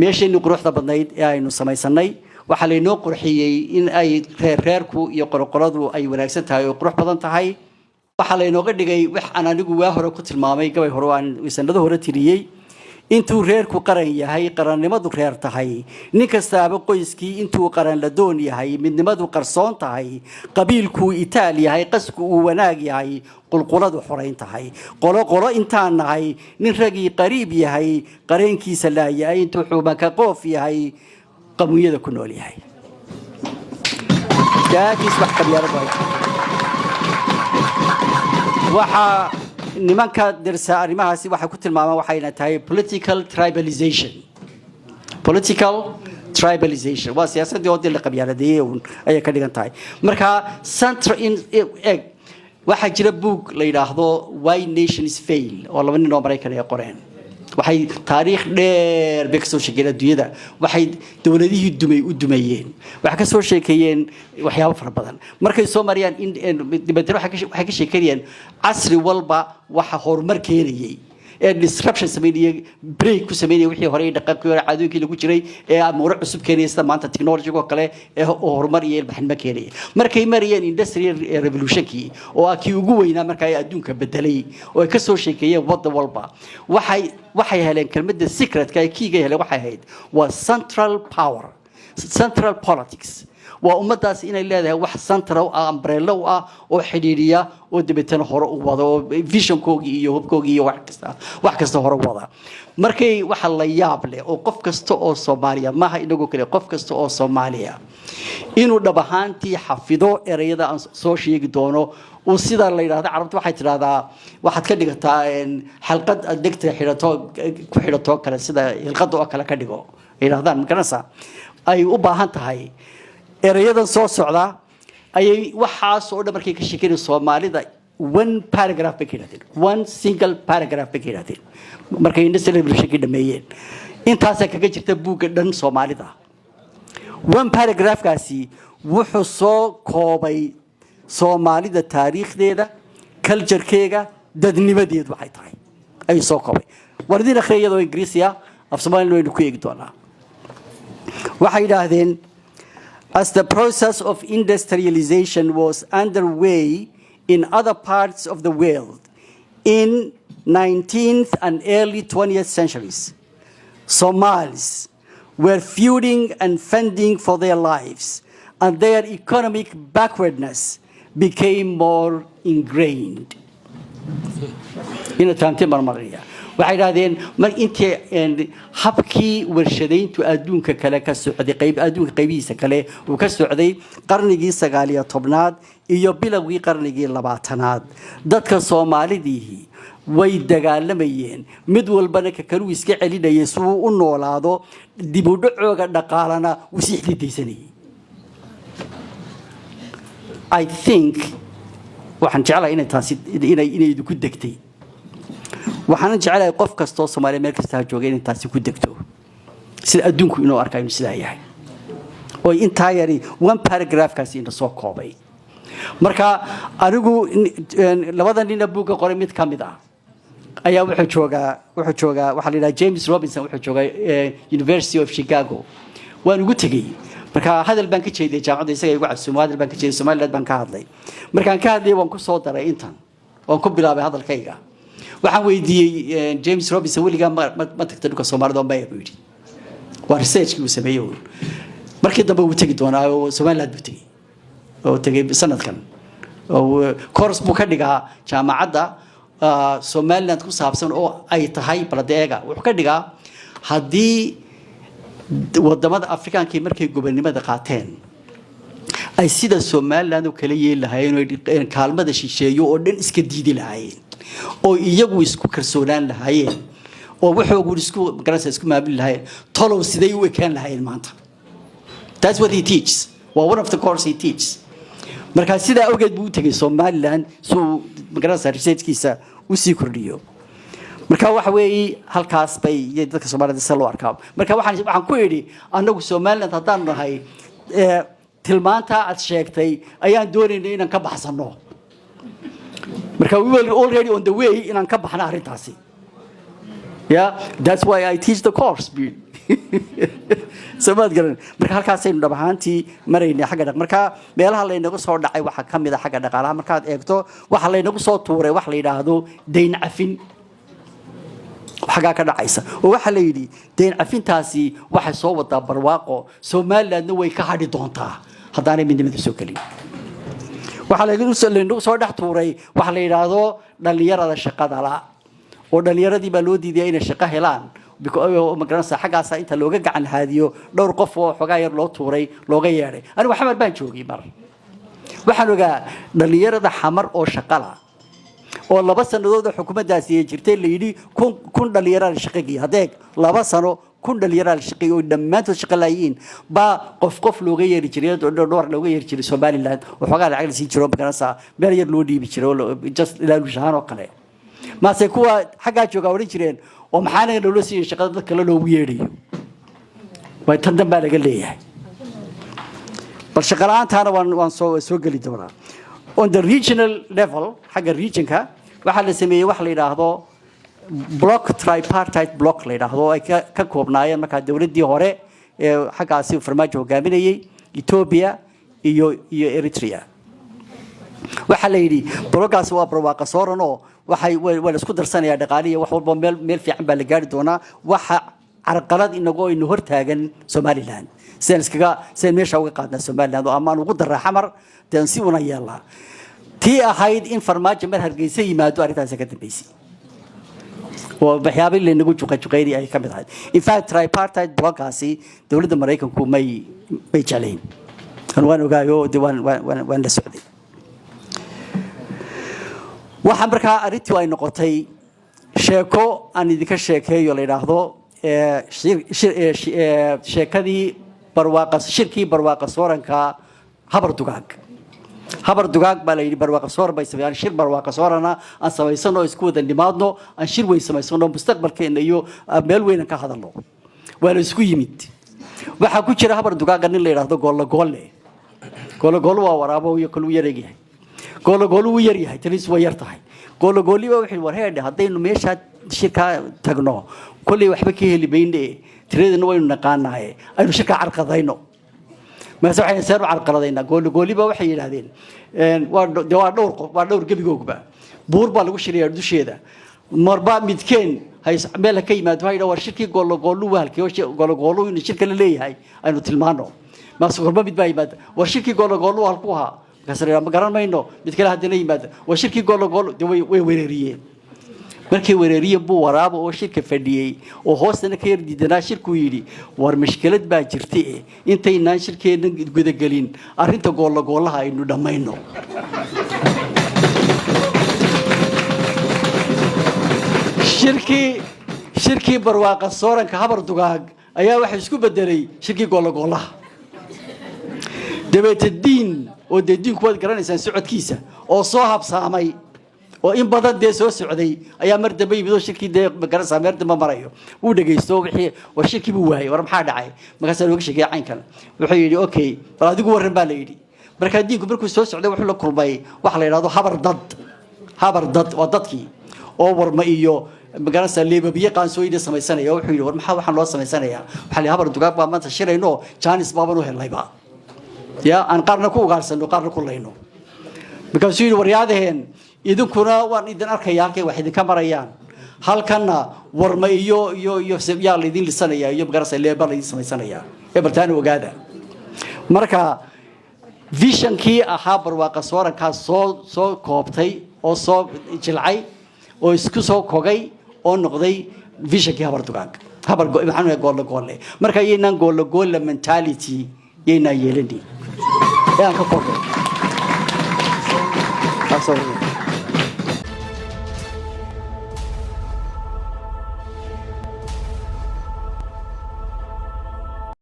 meeshaynu quruxda badnayd ee aynu samaysanay waxaa laynoo qurxiyey in ay reerku iyo qoroqoradu ay wanaagsan tahay oo qurux badan tahay waxaa laynooga dhigay wax aan anigu waa hore ku tilmaamay gabay hore aan sanado hore tiriyey intuu reerku qaran yahay qarannimadu reer tahay nin kastaaba qoyskii intuu qaran la doon yahay midnimadu qarsoon tahay qabiilkuu itaal yahay qasku uu wanaag yahay qulquladu xorayn tahay qolo intaan nahay nin ragii qariib yahay qareenkiisa laayahay intuu xubanka qoof yahay qamuunyada ku nool yahay daadis wax qabyaalad waxaa nimanka darsa arrimahaasi waxay ku tilmaamaan waxayna tahay political tribalization waa siyaasadii oo dil la qabyaaladeeyay ayay ka dhigan tahay marka center in egg waxaa jira book la yiraahdo Why Nations Fail oo laba nin oo Mareykan ay qoreen waxay taariikh dheer bay kasoo sheegeen adduunyada waxay dawladihii dumay u dumayeen waxa ka soo sheekeeyeen waxyaabo fara badan markay soo mariyaan dibadda waxay ka sheekeeyeen casri walba waxa horumar keenayay ee disruption sameeyay break ku sameeyay wixii hore dhaqankii hore caadooyinkii lagu jiray ee amuur cusub keenaysa maanta technology oo kale ee horumar iyo ilbaxnimo keenayay markay mariyeen industrial revolution-kii oo kii ugu weynaa marka ay adduunka bedelay oo ay ka soo sheekeeyeen wadda walba waxay heleen kelmadda secret-ka ay kiiga heleen waxay ahayd waa central power central politics waa ummadaas inay leedahay wax central umbrella oo xidhiidhiya oo dibadana hore u wado vision-koogii iyo hubkoogii iyo wax kasta hore u wada markay waxa la yaab leh oo qof kasta oo Soomaaliya maaha inagu kale qof kasta oo Soomaaliya inuu dhab ahaantii xafido erayada aan soo sheegi doono oo sida la yiraahdo carabtu waxay tiraahdaa waxaad ka dhigataa xalqad dhigta ku xidhato kale sida xalqad oo kale ka dhigo yiraahdaan makanasa ay u baahan tahay erayadan soo socda ayay waxaas oo dhan markay ka sheekeeyeen Soomaalida one paragraph bay keeneen one single paragraph bay keeneen markay industrial revolution-ka dhameeyeen intaas kaga jirta buugga dhan Soomaalida one paragraph kaasi wuxuu soo koobay Soomaalida taariikhdeeda culture-keega dadnimadeedu waxay tahay ay soo koobay wardina khayado Ingiriisiya af Soomaaliya waynu ku eegi doonaa waxay yiraahdeen as the process of industrialization was underway in other parts of the world in 19th and early 20th centuries, Somalis were feuding and fending for their lives, and their economic backwardness became more ingrained. In a time Maria. waxay yiraahdeen mar intii habkii warshadayntu adduunka kale ka socday adduunka qaybihiisa kale uu ka socday qarnigii 19aad iyo bilowgii qarnigii 20aad dadka Soomaalidii way dagaalamayeen mid walbana ka kale uu iska celinayay si uu u noolaado dib u dhacooga dhaqaalana uu si xididaysanay I think waxaan jeclahay inay ku degtay waxaan jecelahay qof kasta oo Soomaali meel kasta jooga in taasi ku degto sida adduunku inuu arkayo sida yahay oo inta yari one paragraph kaasi inta soo koobay marka anigu labada nin buuga qoray mid kamid ah ayaa wuxuu joogaa waxa la yiraahdaa James Robinson wuxuu joogaa University of Chicago waan ugu tagay marka hadal baan ka jeeday jaamacadda isaga igu casuumay hadal baan ka jeeday Soomaaliland baan ka hadlay markaan ka hadlay waan ku soo daray intan waan ku bilaabay hadalkayga waxaan weydiiyay James Robinson weliga ma tagtay dhulka Soomaalida ma yiri waa research-kii uu sameeyay markii dambe uu tagi doonaa oo Soomaaliland uu tagay sanadkan oo course buu ka dhigaa jaamacadda Soomaaliland ku saabsan oo ay tahay baladeega wuxuu ka dhigaa hadii wadamada Afrikaanka markay gobonimada qaateen ay sida Soomaaliland oo kala yeelaayeen kaalmada shisheeyo oo dhan iska diidi lahaayeen oo iyagu isku kalsoonaan lahaayeen oo wuxuu isku garanaysa isku maamul lahaayeen tolow siday u ekaan lahaayeen maanta that's what he teaches one of the course he teaches marka sida awgeed buu tagay Soomaaliland soo garanaysa research-kiisa u sii kordhiyo marka waxa weey halkaas bay dadka Soomaalida si loo arkaa marka waxaan ku yiri anagu Soomaaliland hadaan nahay tilmaanta aad sheegtay ayaan doonaynaa inaan ka baxsano marka we were already on the way inaan ka baxna arintaasi yeah that's why I teach the course سمعت قرن مركها الكاسين دبهانتي مريني حاجة دق مركها بيلها اللي نقص صور دعي واحد كم إذا حاجة دق على مركها إكتو واحد اللي نقص صوت توري واحد اللي هذا دين عفين وحاجة كذا عيسى وواحد اللي يدي دين عفين تاسي واحد صوت برواقه سومال لأنه ويكحدي دونتا هذا أنا من السوكلي waxa la yidhi salino soo dhax tuuray waxa la yiraahdo dhalinyarada shaqada la oo dhalinyaradii baa loo diiday inay shaqo helaan biko magaranaysa xagaas inta looga gacan haadiyo dhowr qof oo xogaa yar loo tuuray looga yeeray anigu xamar baan joogay mar waxaan ogaa dhalinyarada xamar oo shaqo la oo 2 sanadood xukuumaddaasi ay jirtay la yidhi kun dhalinyarada shaqeeyay hadeeg 2 sano kun dhalinyarada shaqeeyay oo dhammaantood shaqalayeen ba qof looga yeeri jiray dhowr looga yeeri jiray Soomaaliland oo xogaa lacag si jiro magaranaysa meel yar loo dhiibi jiray just ilaa shahan oo kale ma se kuwa xagaa jooga oran jireen oo maxaana loo siiyay shaqada dadka loogu yeeriyo way tan dambe laga leeyahay bal shaqalaantaana waan soo gali doonaa on the regional level xagga regionka waxa la sameeyay wax la yiraahdo block tripartite block la yiraahdo ay ka koobnaayeen marka dawladii hore ee xagaasi farmaajo hogaaminayay Ethiopia iyo Eritrea waxa la yiri blockgaas waa barwaaqo sooran oo waxay wala isku darsanaya dhaqaaliye wax walba meel fiican baa la gaari doonaa waxa arqalad inagu hor taagan Somaliland seen meesha uga qaadna Somaliland oo amaan ugu daraa xamar taan si una yeelaa tii ahayd in farmaajo mar hargeysa yimaado arintaas ka dambeysay oo waxyaabo la nagu juqayri ay kamid ahayd in fact tripartite blockgaasi dawladda Mareykanku may jaleyn waan ogaayo waan la socday waxa markaa arintii ay noqotay sheeko aan idinka sheekeeyo la yiraahdo sheekadii shirkii barwaaqo sooranka habar dugaag baa la yidhi barwaaqo soor bay sameeyaan shir barwaaqo soorana aan samaysano isku wada nimaadno aan shir weyn samaysano mustaqbalkeena iyo meel weyn ka hadalno waa la isku yimid waxa ku jira habar dugaaga nin la yiraahdo goolo waa waraabo iyo kala yareeyay goolo yar yahay talis way yar tahay goolo wixii war heedhe hadaynu meesha shirka tagno kulli waxba ka heli baynde tireedana waynu naqaanahay aynu shirka carqadayno ما سوحنا سيروا على القرضين قولي بوحي ينادين waa dhowr gabigoogba buur baa lagu shiriyay dusheeda marba midkeen hay meel ka yimaado hayda war shirkii goolo halkii goolo in shirka la leeyahay aynu tilmaano ma suuqba mid baa yimaado war shirkii goolo halku ahaa kasreeyo ma garanayno mid kale hadana yimaado war shirkii goolo way weerariyeen markii weerariyeen buu waraabo oo shirka fadhiyay oo hoostana ka yar diidanaa shirku yiri war mushkilad baa jirtay intaynaan shirkeena gudagelin arinta goolaha aynu dhamayno shirkii barwaaqo sooranka habar dugaag ayaa waxa isku bedelay shirkii goolaha dabeetadiin oo diinku wad garanaysan socodkiisa oo soo habsaamay oo in badan de soo socday ayaa mar dambe yimid shirkii de garanaysa mar dambe marayo uu dhageysto wixii war shirkii buu waayay war maxaa dhacay markaas looga sheegay caynkan wuxuu yiri okay bal adigu waran baa la yiri marka diinku markuu soo socday wuxuu la kulmay wax la yiraahdo habar dad waa dadkii oo warma iyo magaranaysa leebabiye qaansooyida samaysanaya wuxuu yiri war maxaa waxaan loo samaysanaya waxa la habar dugaag baa maanta shirayno Jaanis baaban u helayba ya aan qarna ku ugaarsano qarna ku leyno because yiri waryaadeen idinkuna waan idin arkaya halkay wax idin ka marayaan halkana warma iyo yaa idin lisanaya iyo magaranaysa leeba la idin samaysanaya ee bartaan ogaada marka visionkii ahaa barwaaqo sooranka soo koobtay oo soo jilcay oo isku soo kogay oo noqday visionkii habar dugaag maxaan goole marka yeynaan goole mentality yeynaan yeelani ee aan ka kordhay